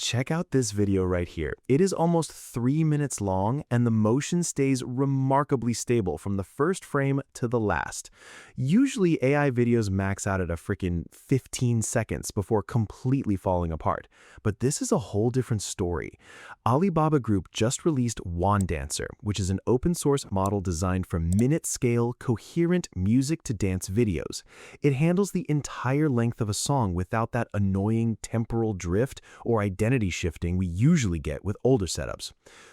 Check out this video right here. It is almost 3 minutes long, and the motion stays remarkably stable from the first frame to the last. Usually, AI videos max out at a freaking 15 seconds before completely falling apart. But this is a whole different story. Alibaba Group just released Wan-Dancer, which is an open-source model designed for minute-scale, coherent music-to-dance videos. It handles the entire length of a song without that annoying temporal drift or identity shifting we usually get with older setups.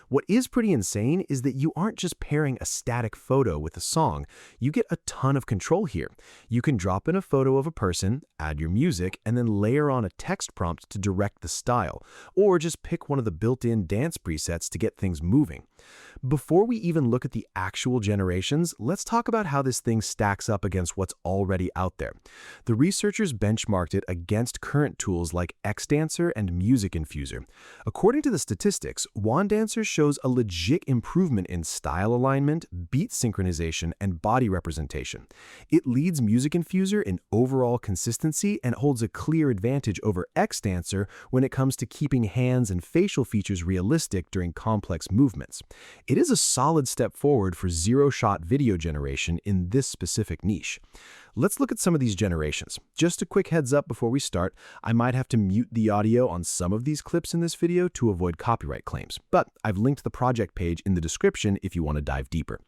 What is pretty insane is that you aren't just pairing a static photo with a song, you get a ton of control here. You can drop in a photo of a person, add your music, and then layer on a text prompt to direct the style, or just pick one of the built-in dance presets to get things moving. Before we even look at the actual generations, let's talk about how this thing stacks up against what's already out there. The researchers benchmarked it against current tools like Xdancer and Music Infuser. According to the statistics, Wan-Dancer shows a legit improvement in style alignment, beat synchronization, and body representation. It leads Music Infuser in overall consistency and holds a clear advantage over Xdancer when it comes to keeping hands and facial features realistic during complex movements. It is a solid step forward for zero-shot video generation in this specific niche. Let's look at some of these generations. Just a quick heads up before we start, I might have to mute the audio on some of these clips in this video to avoid copyright claims, but I've linked the project page in the description if you want to dive deeper.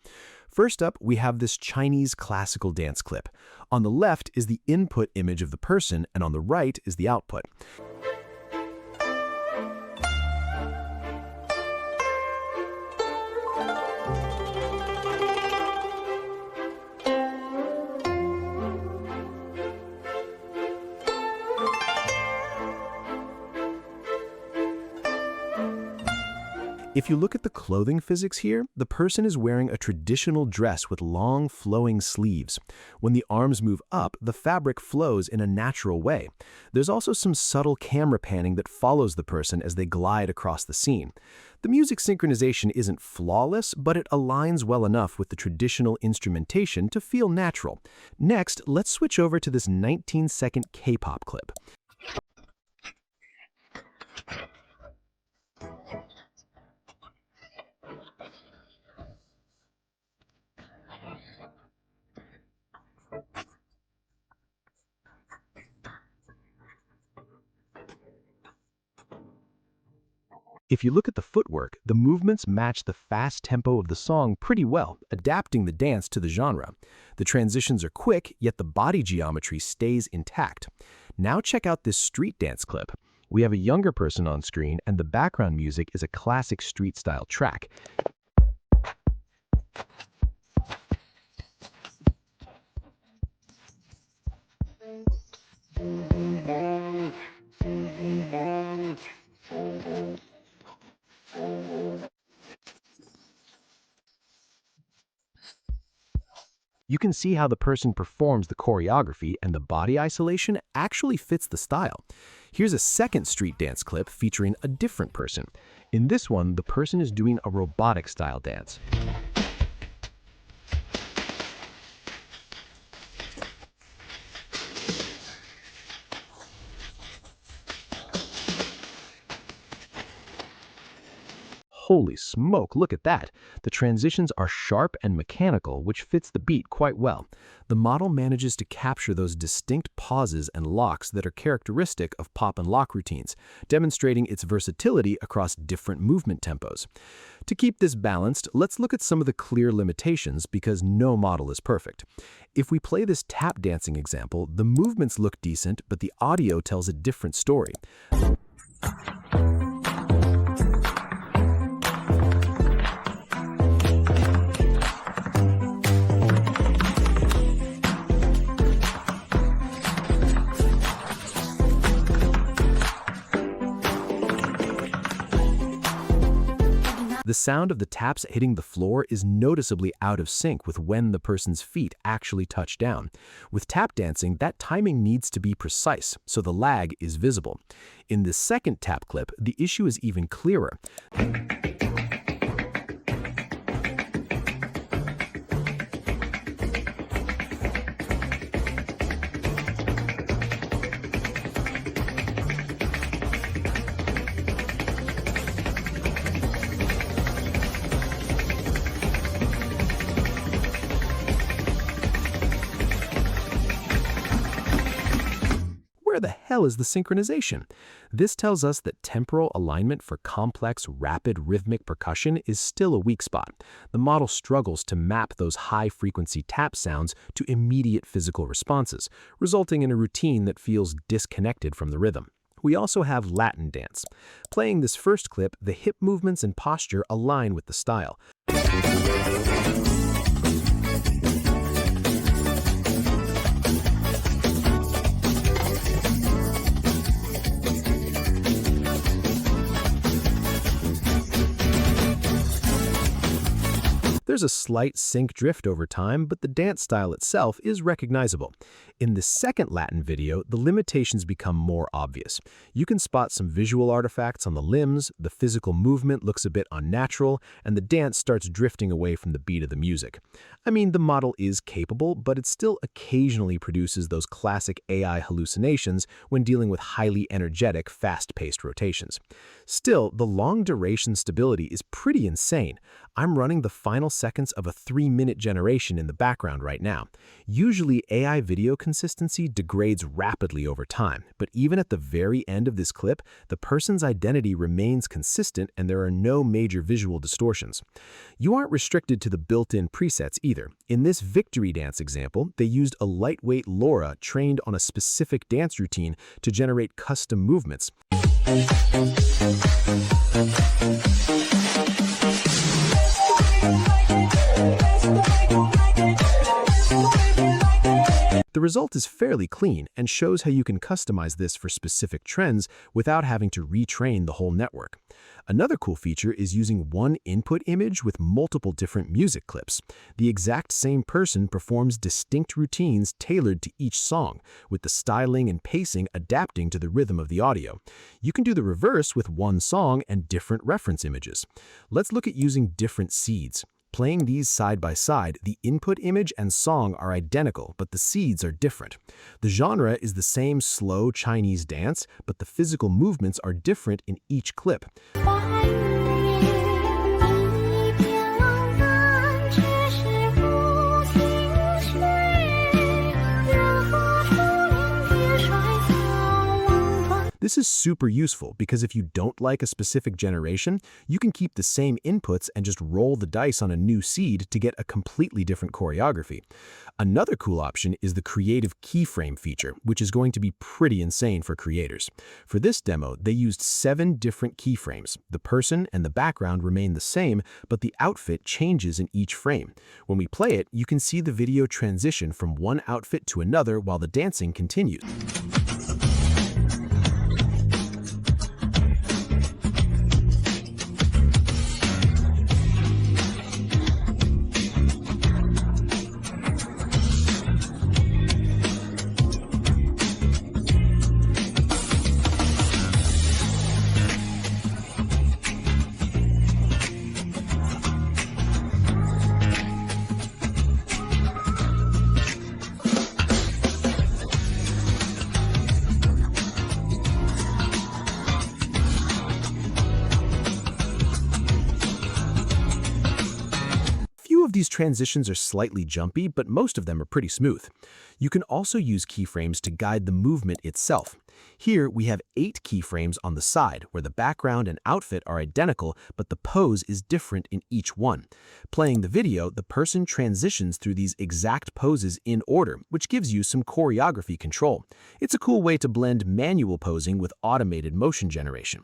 First up, we have this Chinese classical dance clip. On the left is the input image of the person, and on the right is the output. If you look at the clothing physics here, the person is wearing a traditional dress with long flowing sleeves. When the arms move up, the fabric flows in a natural way. There's also some subtle camera panning that follows the person as they glide across the scene. The music synchronization isn't flawless, but it aligns well enough with the traditional instrumentation to feel natural. Next, let's switch over to this 19-second K-pop clip. If you look at the footwork, the movements match the fast tempo of the song pretty well, adapting the dance to the genre. The transitions are quick, yet the body geometry stays intact. Now check out this street dance clip. We have a younger person on screen, and the background music is a classic street-style track. You can see how the person performs the choreography, and the body isolation actually fits the style. Here's a second street dance clip featuring a different person. In this one, the person is doing a robotic style dance. Holy smoke, look at that! The transitions are sharp and mechanical, which fits the beat quite well. The model manages to capture those distinct pauses and locks that are characteristic of pop and lock routines, demonstrating its versatility across different movement tempos. To keep this balanced, let's look at some of the clear limitations because no model is perfect. If we play this tap dancing example, the movements look decent, but the audio tells a different story. The sound of the taps hitting the floor is noticeably out of sync with when the person's feet actually touch down. With tap dancing, that timing needs to be precise, so the lag is visible. In the second tap clip, the issue is even clearer. where the hell is the synchronization? This tells us that temporal alignment for complex, rapid rhythmic percussion is still a weak spot. The model struggles to map those high-frequency tap sounds to immediate physical responses, resulting in a routine that feels disconnected from the rhythm. We also have Latin dance. Playing this first clip, the hip movements and posture align with the style. There's a slight sync drift over time, but the dance style itself is recognizable. In the second Latin video, the limitations become more obvious. You can spot some visual artifacts on the limbs, the physical movement looks a bit unnatural, and the dance starts drifting away from the beat of the music. I mean, the model is capable, but it still occasionally produces those classic AI hallucinations when dealing with highly energetic, fast-paced rotations. Still, the long duration stability is pretty insane. I'm running the final seconds of a 3-minute generation in the background right now. Usually, AI video consistency degrades rapidly over time, but even at the very end of this clip, the person's identity remains consistent and there are no major visual distortions. You aren't restricted to the built-in presets either. In this victory dance example, they used a lightweight LoRa trained on a specific dance routine to generate custom movements. The result is fairly clean and shows how you can customize this for specific trends without having to retrain the whole network. Another cool feature is using one input image with multiple different music clips. The exact same person performs distinct routines tailored to each song, with the styling and pacing adapting to the rhythm of the audio. You can do the reverse with one song and different reference images. Let's look at using different seeds. Playing these side by side, the input image and song are identical, but the seeds are different. The genre is the same slow Chinese dance, but the physical movements are different in each clip. This is super useful because if you don't like a specific generation, you can keep the same inputs and just roll the dice on a new seed to get a completely different choreography. Another cool option is the creative keyframe feature, which is going to be pretty insane for creators. For this demo, they used 7 different keyframes. The person and the background remain the same, but the outfit changes in each frame. When we play it, you can see the video transition from one outfit to another while the dancing continues. These transitions are slightly jumpy, but most of them are pretty smooth. You can also use keyframes to guide the movement itself. Here, we have 8 keyframes on the side, where the background and outfit are identical, but the pose is different in each one. Playing the video, the person transitions through these exact poses in order, which gives you some choreography control. It's a cool way to blend manual posing with automated motion generation.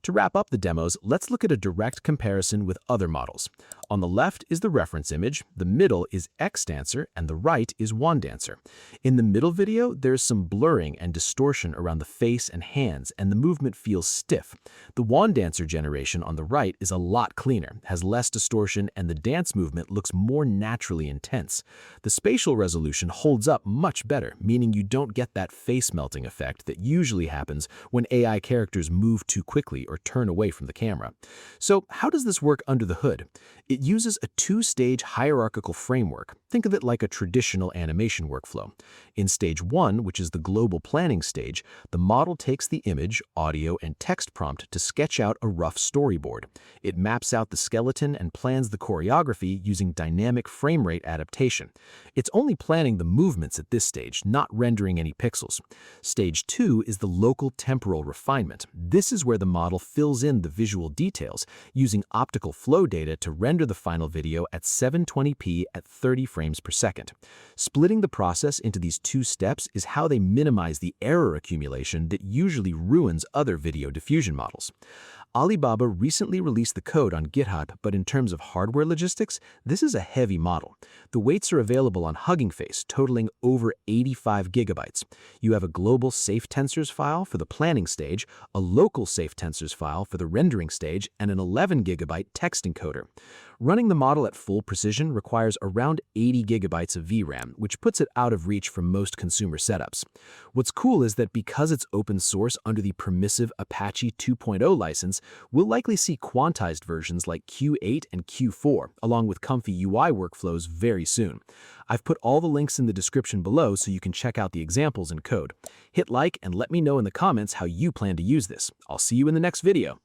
To wrap up the demos, let's look at a direct comparison with other models. On the left is the reference image, the middle is X-Dancer, and the right is Wan-Dancer. In the middle video, there's some blurring and distortion around the face and hands, and the movement feels stiff. The Wan-Dancer generation on the right is a lot cleaner, has less distortion, and the dance movement looks more naturally intense. The spatial resolution holds up much better, meaning you don't get that face melting effect that usually happens when AI characters move too quickly or turn away from the camera. So how does this work under the hood? It uses a 2-stage hierarchical framework. Think of it like a traditional animation workflow. In stage 1, which is the global planning stage, The model takes the image, audio, and text prompt to sketch out a rough storyboard. It maps out the skeleton and plans the choreography using dynamic frame rate adaptation. It's only planning the movements at this stage, not rendering any pixels. Stage 2 is the local temporal refinement. This is where the model fills in the visual details, using optical flow data to render the final video at 720p at 30 frames per second. Splitting the process into these two steps is how they minimize the error accumulation that usually ruins other video diffusion models. Alibaba recently released the code on GitHub, but in terms of hardware logistics, this is a heavy model. The weights are available on Hugging Face, totaling over 85 gigabytes. You have a global safe tensors file for the planning stage, a local safe tensors file for the rendering stage, and an 11 gigabyte text encoder. Running the model at full precision requires around 80 gigabytes of VRAM, which puts it out of reach for most consumer setups. What's cool is that because it's open source under the permissive Apache 2.0 license, we'll likely see quantized versions like Q8 and Q4, along with comfy UI workflows very soon. I've put all the links in the description below so you can check out the examples and code. Hit like and let me know in the comments how you plan to use this. I'll see you in the next video.